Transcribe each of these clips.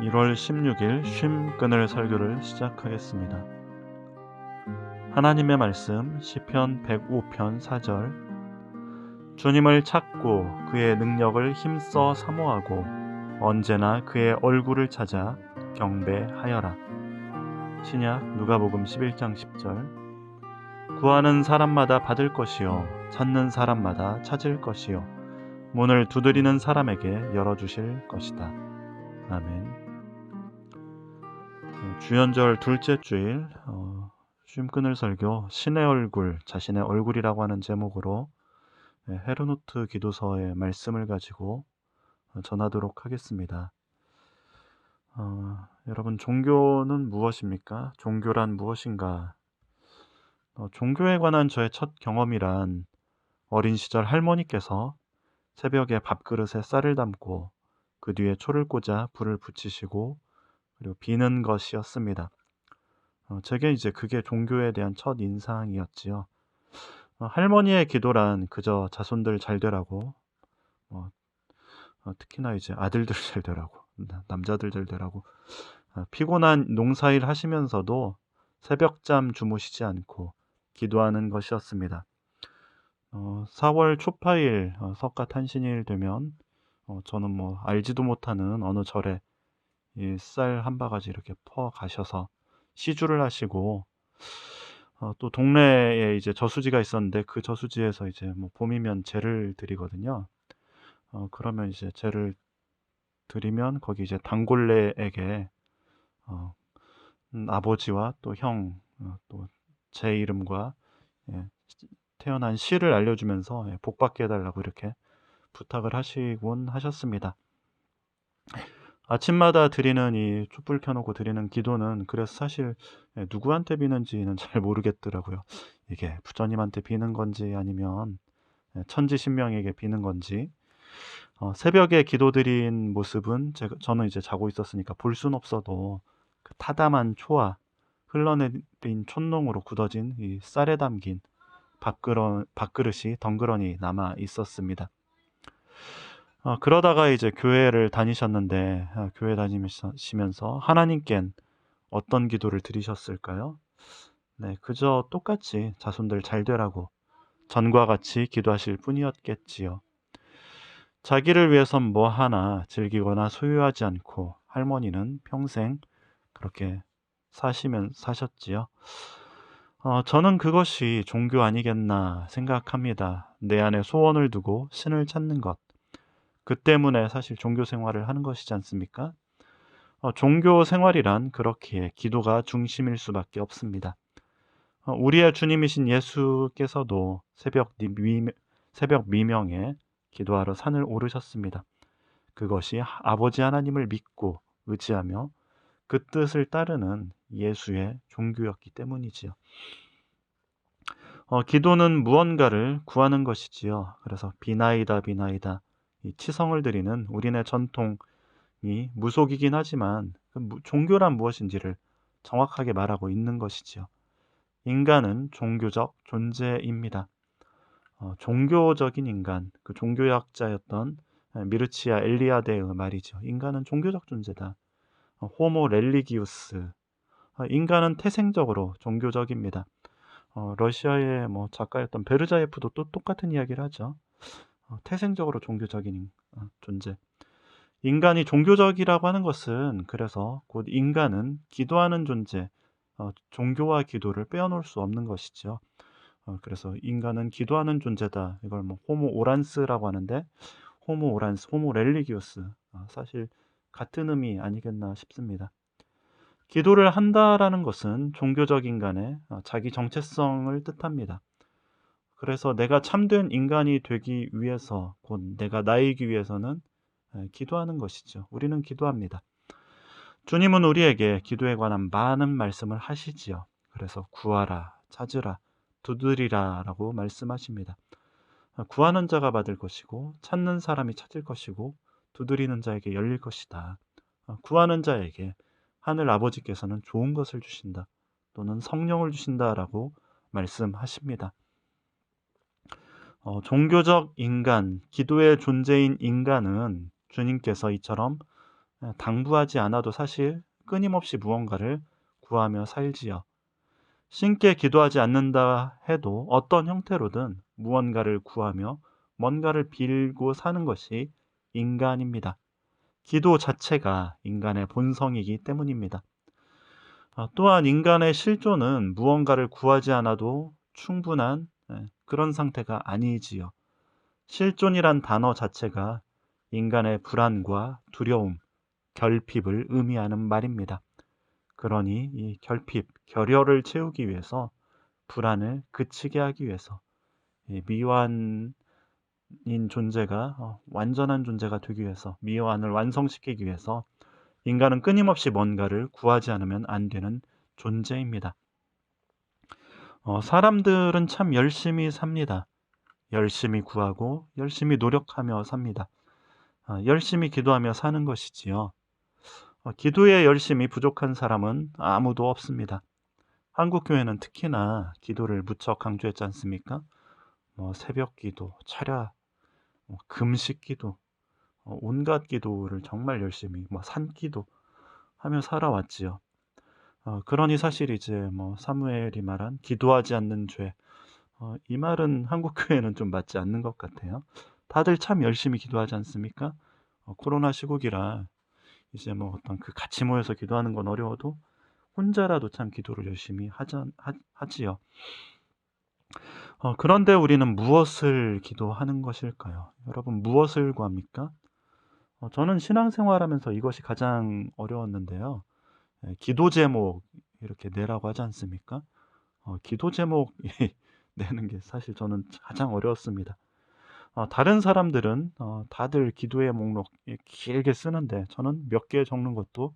1월 16일 쉼 끊을 설교를 시작하겠습니다. 하나님의 말씀 시편 105편 4절. 주님을 찾고 그의 능력을 힘써 사모하고 언제나 그의 얼굴을 찾아 경배하여라. 신약 누가복음 11장 10절. 구하는 사람마다 받을 것이요 찾는 사람마다 찾을 것이요 문을 두드리는 사람에게 열어주실 것이다. 아멘. 주연절 둘째 주일 쉼 끊을 설교 신의 얼굴, 자신의 얼굴이라고 하는 제목으로 헤르노트 기도서의 말씀을 가지고 전하도록 하겠습니다. 여러분, 종교는 무엇입니까? 종교란 무엇인가? 종교에 관한 저의 첫 경험이란 어린 시절 할머니께서 새벽에 밥그릇에 쌀을 담고 그 뒤에 초를 꽂아 불을 붙이시고 그리고 비는 것이었습니다. 제게 이제 그게 종교에 대한 첫 인상이었지요. 할머니의 기도란 그저 자손들 잘 되라고, 특히나 이제 아들들 잘 되라고, 남자들 잘 되라고, 피곤한 농사일 하시면서도 새벽잠 주무시지 않고 기도하는 것이었습니다. 4월 초파일 석가탄신일 되면 저는 뭐 알지도 못하는 어느 절에 이 쌀 한 바가지 이렇게 퍼 가셔서 시주를 하시고 또 동네에 이제 저수지가 있었는데 그 저수지에서 이제 뭐 봄이면 제를 드리거든요. 그러면 이제 제를 드리면 거기 이제 단골레에게 아버지와 또 형, 또 제 이름과 예, 태어난 시를 알려주면서 복받게 해달라고 이렇게 부탁을 하시곤 하셨습니다. 아침마다 드리는 이 촛불 켜놓고 드리는 기도는 그래서 사실 누구한테 비는지는 잘 모르겠더라고요. 이게 부처님한테 비는 건지 아니면 천지신명에게 비는 건지. 새벽에 기도드린 모습은 저는 이제 자고 있었으니까 볼 순 없어도 그 타담한 초와 흘러내린 촛농으로 굳어진 이 쌀에 담긴 밥그릇이 덩그러니 남아 있었습니다. 그러다가 이제 교회를 다니셨는데 교회 다니시면서 하나님께는 어떤 기도를 드리셨을까요? 네, 그저 똑같이 자손들 잘 되라고 전과 같이 기도하실 뿐이었겠지요. 자기를 위해선 뭐 하나 즐기거나 소유하지 않고 할머니는 평생 그렇게 사셨지요. 저는 그것이 종교 아니겠나 생각합니다. 내 안에 소원을 두고 신을 찾는 것. 그 때문에 사실 종교 생활을 하는 것이지 않습니까? 종교 생활이란 그렇기에 기도가 중심일 수밖에 없습니다. 우리의 주님이신 예수께서도 새벽 미명에 기도하러 산을 오르셨습니다. 그것이 아버지 하나님을 믿고 의지하며 그 뜻을 따르는 예수의 종교였기 때문이지요. 기도는 무언가를 구하는 것이지요. 그래서 비나이다 비나이다 이 치성을 드리는 우리네 전통이 무속이긴 하지만 종교란 무엇인지를 정확하게 말하고 있는 것이지요. 인간은 종교적 존재입니다. 종교적인 인간, 그 종교학자였던 미르치아 엘리아데의 말이죠. 인간은 종교적 존재다. 호모 렐리기우스. 인간은 태생적으로 종교적입니다. 러시아의 뭐 작가였던 베르자예프도 또 똑같은 이야기를 하죠. 태생적으로 종교적인 존재. 인간이 종교적이라고 하는 것은 그래서 곧 인간은 기도하는 존재, 종교와 기도를 빼어놓을 수 없는 것이죠. 그래서 인간은 기도하는 존재다. 이걸 뭐 호모 오란스라고 하는데 호모 오란스, 호모 렐리기오스 사실 같은 의미 아니겠나 싶습니다. 기도를 한다라는 것은 종교적 인간의 자기 정체성을 뜻합니다. 그래서 내가 참된 인간이 되기 위해서 곧 내가 나이기 위해서는 기도하는 것이죠. 우리는 기도합니다. 주님은 우리에게 기도에 관한 많은 말씀을 하시지요. 그래서 구하라, 찾으라, 두드리라 라고 말씀하십니다. 구하는 자가 받을 것이고 찾는 사람이 찾을 것이고 두드리는 자에게 열릴 것이다. 구하는 자에게 하늘 아버지께서는 좋은 것을 주신다. 또는 성령을 주신다라고 말씀하십니다. 종교적 인간, 기도의 존재인 인간은 주님께서 이처럼 당부하지 않아도 사실 끊임없이 무언가를 구하며 살지요. 신께 기도하지 않는다 해도 어떤 형태로든 무언가를 구하며 뭔가를 빌고 사는 것이 인간입니다. 기도 자체가 인간의 본성이기 때문입니다. 또한 인간의 실존은 무언가를 구하지 않아도 충분한 그런 상태가 아니지요. 실존이란 단어 자체가 인간의 불안과 두려움, 결핍을 의미하는 말입니다. 그러니 이 결핍, 결여를 채우기 위해서, 불안을 그치게 하기 위해서, 이 미완인 존재가 완전한 존재가 되기 위해서, 미완을 완성시키기 위해서 인간은 끊임없이 뭔가를 구하지 않으면 안 되는 존재입니다. 사람들은 참 열심히 삽니다. 열심히 구하고 열심히 노력하며 삽니다. 열심히 기도하며 사는 것이지요. 기도에 열심히 부족한 사람은 아무도 없습니다. 한국교회는 특히나 기도를 무척 강조했지 않습니까? 새벽 기도, 철야, 금식 기도, 온갖 기도를 정말 열심히, 산기도 하며 살아왔지요. 그러니 사실 이제 사무엘이 말한 기도하지 않는 죄, 이 말은 한국교회는 좀 맞지 않는 것 같아요. 다들 참 열심히 기도하지 않습니까? 코로나 시국이라 이제 어떤 그 같이 모여서 기도하는 건 어려워도 혼자라도 참 기도를 열심히 하지요. 그런데 우리는 무엇을 기도하는 것일까요? 여러분, 무엇을 구합니까? 저는 신앙생활하면서 이것이 가장 어려웠는데요. 기도 제목 이렇게 내라고 하지 않습니까? 기도 제목 내는 게 사실 저는 가장 어려웠습니다. 다른 사람들은 다들 기도의 목록 길게 쓰는데 저는 몇 개 적는 것도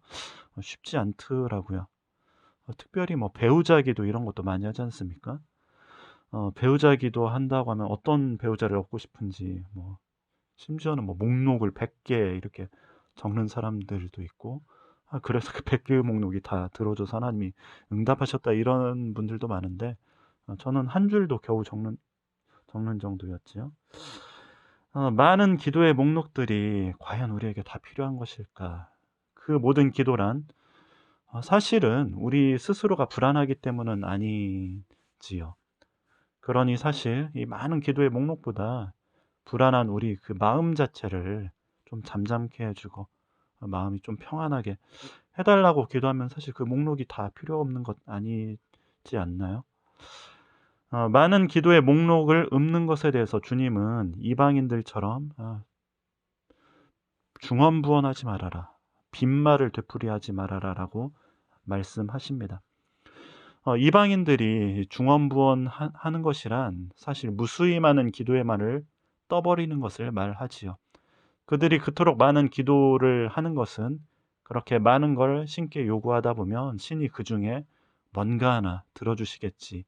쉽지 않더라고요. 특별히 배우자 기도 이런 것도 많이 하지 않습니까? 배우자 기도 한다고 하면 어떤 배우자를 얻고 싶은지, 심지어는 목록을 100개 이렇게 적는 사람들도 있고, 그래서 그 100개의 목록이 다 들어줘서 하나님이 응답하셨다 이런 분들도 많은데, 저는 한 줄도 겨우 적는 정도였지요. 많은 기도의 목록들이 과연 우리에게 다 필요한 것일까? 그 모든 기도란 사실은 우리 스스로가 불안하기 때문은 아니지요. 그러니 사실 이 많은 기도의 목록보다 불안한 우리 그 마음 자체를 좀 잠잠케 해주고 마음이 좀 평안하게 해달라고 기도하면 사실 그 목록이 다 필요 없는 것 아니지 않나요? 많은 기도의 목록을 읊는 것에 대해서 주님은 이방인들처럼 중언부언하지 말아라, 빈말을 되풀이하지 말아라라고 말씀하십니다. 이방인들이 중언부언하는 것이란 사실 무수히 많은 기도의 말을 떠버리는 것을 말하지요. 그들이 그토록 많은 기도를 하는 것은 그렇게 많은 걸 신께 요구하다 보면 신이 그 중에 뭔가 하나 들어주시겠지라는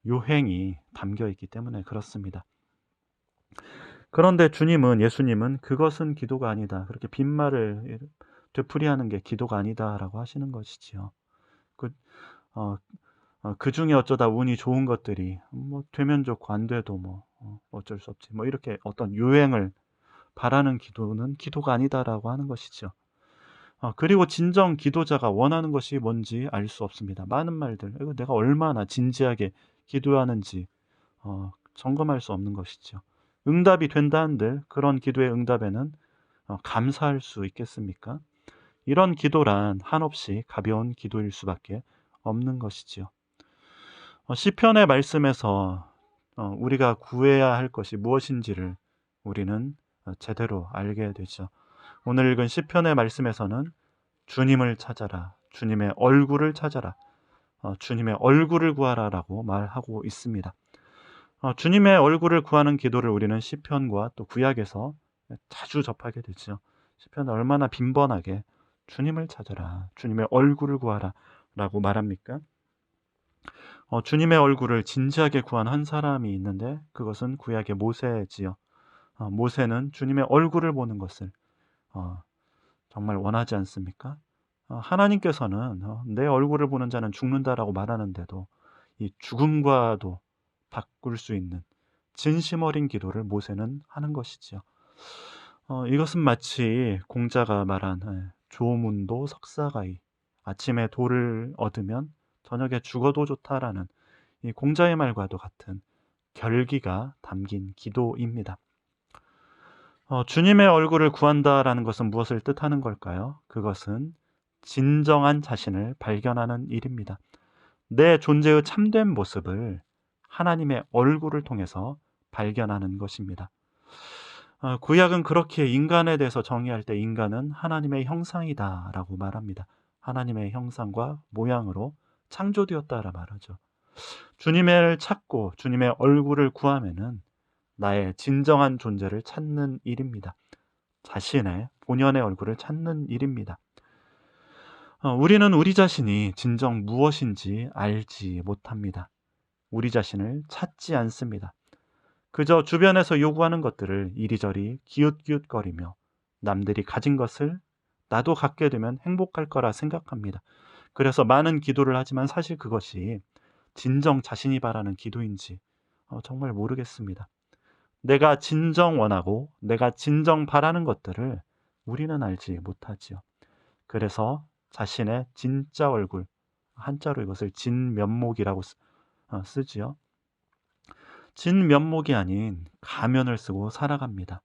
요행이 담겨 있기 때문에 그렇습니다. 그런데 예수님은 그것은 기도가 아니다, 그렇게 빈말을 되풀이하는 게 기도가 아니다라고 하시는 것이지요. 그 중에 어쩌다 운이 좋은 것들이 되면 좋고 안 돼도 어쩔 수 없지, 이렇게 어떤 유행을 바라는 기도는 기도가 아니다라고 하는 것이죠. 그리고 진정 기도자가 원하는 것이 뭔지 알 수 없습니다. 많은 말들, 이거 내가 얼마나 진지하게 기도하는지 점검할 수 없는 것이죠. 응답이 된다 한들 그런 기도의 응답에는 감사할 수 있겠습니까? 이런 기도란 한없이 가벼운 기도일 수밖에 없는 것이지요. 시편의 말씀에서 우리가 구해야 할 것이 무엇인지를 우리는 제대로 알게 되죠. 오늘 읽은 시편의 말씀에서는 주님을 찾아라, 주님의 얼굴을 찾아라, 주님의 얼굴을 구하라라고 말하고 있습니다. 주님의 얼굴을 구하는 기도를 우리는 시편과 또 구약에서 자주 접하게 되죠. 시편은 얼마나 빈번하게 주님을 찾아라, 주님의 얼굴을 구하라 라고 말합니까? 주님의 얼굴을 진지하게 구한 한 사람이 있는데 그것은 구약의 모세지요. 모세는 주님의 얼굴을 보는 것을 정말 원하지 않습니까? 하나님께서는 내 얼굴을 보는 자는 죽는다라고 말하는데도 이 죽음과도 바꿀 수 있는 진심 어린 기도를 모세는 하는 것이지요. 이것은 마치 공자가 말한 조문도 석사가이, 아침에 도를 얻으면 저녁에 죽어도 좋다라는 이 공자의 말과도 같은 결기가 담긴 기도입니다. 주님의 얼굴을 구한다라는 것은 무엇을 뜻하는 걸까요? 그것은 진정한 자신을 발견하는 일입니다. 내 존재의 참된 모습을 하나님의 얼굴을 통해서 발견하는 것입니다. 구약은 그렇게 인간에 대해서 정의할 때 인간은 하나님의 형상이다라고 말합니다. 하나님의 형상과 모양으로 창조되었다라 말하죠. 주님을 찾고 주님의 얼굴을 구하면은 나의 진정한 존재를 찾는 일입니다. 자신의 본연의 얼굴을 찾는 일입니다. 우리는 우리 자신이 진정 무엇인지 알지 못합니다. 우리 자신을 찾지 않습니다. 그저 주변에서 요구하는 것들을 이리저리 기웃기웃거리며 남들이 가진 것을 나도 갖게 되면 행복할 거라 생각합니다. 그래서 많은 기도를 하지만 사실 그것이 진정 자신이 바라는 기도인지 정말 모르겠습니다. 내가 진정 원하고 내가 진정 바라는 것들을 우리는 알지 못하지요. 그래서 자신의 진짜 얼굴, 한자로 이것을 진면목이라고 쓰지요. 진면목이 아닌 가면을 쓰고 살아갑니다.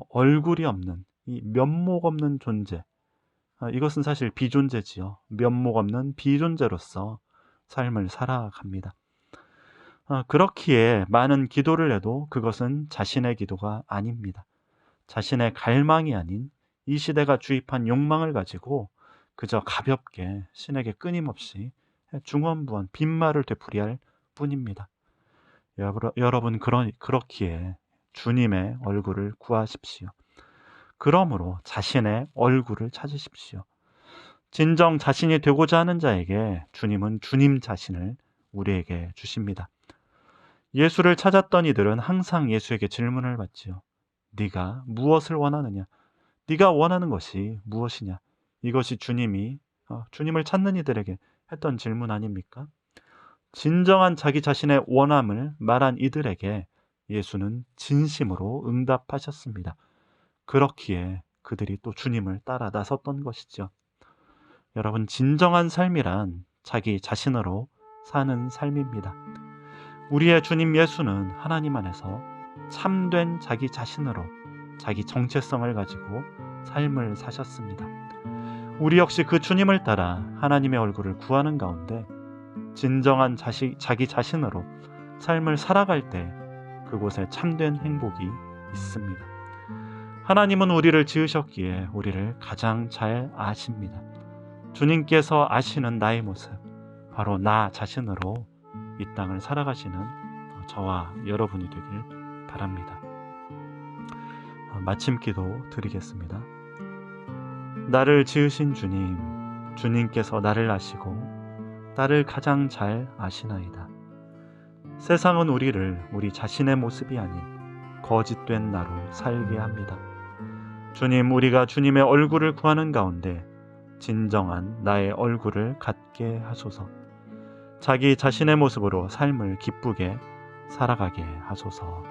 얼굴이 없는 이 면목 없는 존재, 이것은 사실 비존재지요. 면목 없는 비존재로서 삶을 살아갑니다. 그렇기에 많은 기도를 해도 그것은 자신의 기도가 아닙니다. 자신의 갈망이 아닌 이 시대가 주입한 욕망을 가지고 그저 가볍게 신에게 끊임없이 중언부언 빈말을 되풀이할 뿐입니다. 여러분 그렇기에 주님의 얼굴을 구하십시오. 그러므로 자신의 얼굴을 찾으십시오. 진정 자신이 되고자 하는 자에게 주님은 주님 자신을 우리에게 주십니다. 예수를 찾았던 이들은 항상 예수에게 질문을 받지요. 네가 무엇을 원하느냐? 네가 원하는 것이 무엇이냐? 이것이 주님을 찾는 이들에게 했던 질문 아닙니까? 진정한 자기 자신의 원함을 말한 이들에게 예수는 진심으로 응답하셨습니다. 그렇기에 그들이 또 주님을 따라 나섰던 것이죠. 여러분, 진정한 삶이란 자기 자신으로 사는 삶입니다. 우리의 주님 예수는 하나님 안에서 참된 자기 자신으로 자기 정체성을 가지고 삶을 사셨습니다. 우리 역시 그 주님을 따라 하나님의 얼굴을 구하는 가운데 진정한 자기 자신으로 삶을 살아갈 때 그곳에 참된 행복이 있습니다. 하나님은 우리를 지으셨기에 우리를 가장 잘 아십니다. 주님께서 아시는 나의 모습, 바로 나 자신으로 이 땅을 살아가시는 저와 여러분이 되길 바랍니다. 마침 기도 드리겠습니다. 나를 지으신 주님, 주님께서 나를 아시고 나를 가장 잘 아시나이다. 세상은 우리를 우리 자신의 모습이 아닌 거짓된 나로 살게 합니다. 주님, 우리가 주님의 얼굴을 구하는 가운데 진정한 나의 얼굴을 갖게 하소서. 자기 자신의 모습으로 삶을 기쁘게 살아가게 하소서.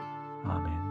아멘.